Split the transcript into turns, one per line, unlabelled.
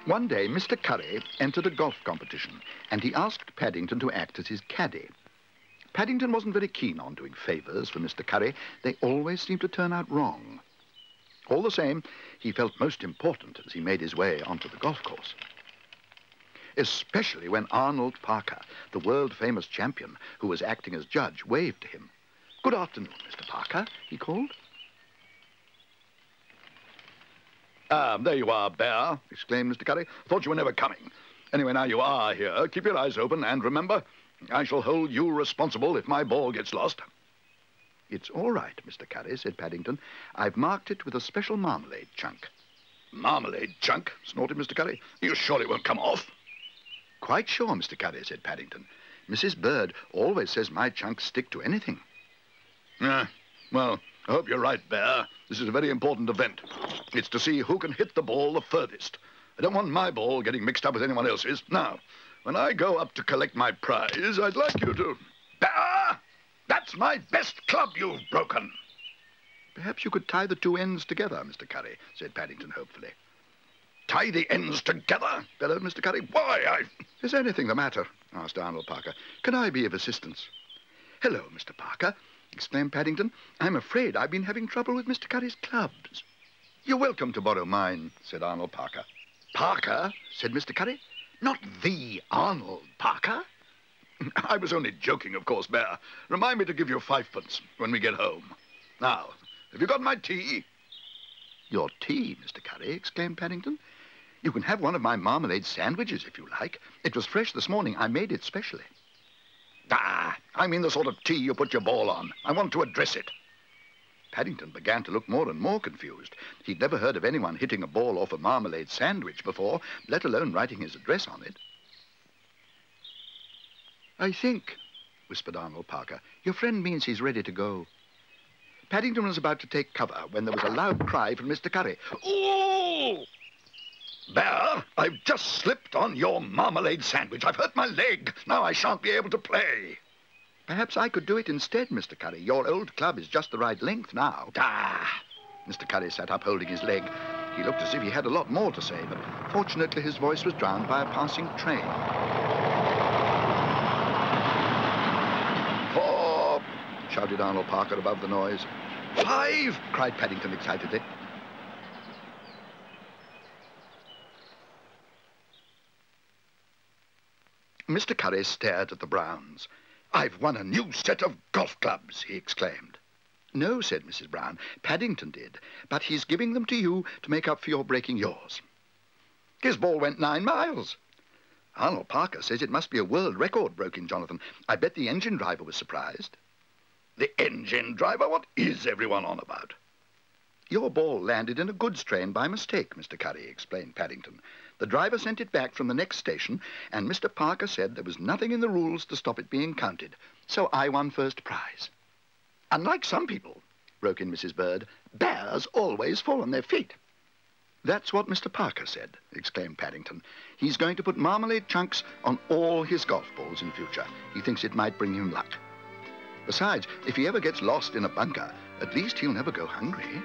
One day, Mr. Curry entered a golf competition, and he asked Paddington to act as his caddy. Paddington wasn't very keen on doing favours for Mr. Curry. They always seemed to turn out wrong. All the same, he felt most important as he made his way onto the golf course. Especially when Arnold Parker, the world-famous champion who was acting as judge, waved to him. "Good afternoon, Mr. Parker," he called.
"Ah, there you are, Bear," exclaimed Mr. Curry. "Thought you were never coming. Anyway, now you are here. Keep your eyes open, and remember, I shall hold you responsible if my ball gets lost."
"It's all right, Mr. Curry," said Paddington. "I've marked it with a special marmalade chunk."
"Marmalade chunk?" snorted Mr. Curry. "Are you sure it won't come off?"
"Quite sure, Mr. Curry," said Paddington. "Mrs. Bird always says my chunks stick to anything."
Well, I hope you're right, Bear. This is a very important event. It's to see who can hit the ball the furthest. I don't want my ball getting mixed up with anyone else's. Now, when I go up to collect my prize, I'd like you to... Bear! That's my best club you've broken.
"Perhaps you could tie the two ends together, Mr. Curry," said Paddington hopefully.
"Tie the ends together?" bellowed Mr. Curry. "Why,
"Is anything the matter?" asked Arnold Parker. "Can I be of assistance?" "Hello, Mr. Parker," exclaimed Paddington. "I'm afraid I've been having trouble with Mr. Curry's clubs." "You're welcome to borrow mine," said Arnold Parker.
Parker?"
said Mr. Curry.
"Not the Arnold Parker?" "I was only joking, of course, Bear. Remind me to give you 5 pence when we get home. Now, have you got my tea?"
"Your tea, Mr. Curry?" exclaimed Paddington. "You can have one of my marmalade sandwiches if you like. It was fresh this morning. I made it specially."
I mean the sort of tea you put your ball on. I want to address it."
Paddington began to look more and more confused. He'd never heard of anyone hitting a ball off a marmalade sandwich before, let alone writing his address on it. "I think," whispered Arnold Parker, "your friend means he's ready to go." Paddington was about to take cover when there was a loud cry from Mr. Curry.
"Ooh! Bear, I've just slipped on your marmalade sandwich. I've hurt my leg. Now I shan't be able to play."
"Perhaps I could do it instead, Mr. Curry. Your old club is just the right length now." Mr. Curry sat up holding his leg. He looked as if he had a lot more to say, but fortunately his voice was drowned by a passing train. "4!" shouted Arnold Parker above the noise. "5!" cried Paddington excitedly. Mr. Curry stared at the Browns.
"I've won a new set of golf clubs," he exclaimed.
"No," said Mrs. Brown. "Paddington did. But he's giving them to you to make up for your breaking yours."
"His ball went 9 miles.
"Arnold Parker says it must be a world record," broke in Jonathan. "I bet the engine driver was surprised."
"The engine driver? What is everyone on about?"
"Your ball landed in a goods train by mistake, Mr. Curry," explained Paddington. "The driver sent it back from the next station, and Mr. Parker said there was nothing in the rules to stop it being counted. So I won first prize."
"Unlike some people," broke in Mrs. Bird, "bears always fall on their feet."
"That's what Mr. Parker said," exclaimed Paddington. "He's going to put marmalade chunks on all his golf balls in future. He thinks it might bring him luck. Besides, if he ever gets lost in a bunker, at least he'll never go hungry."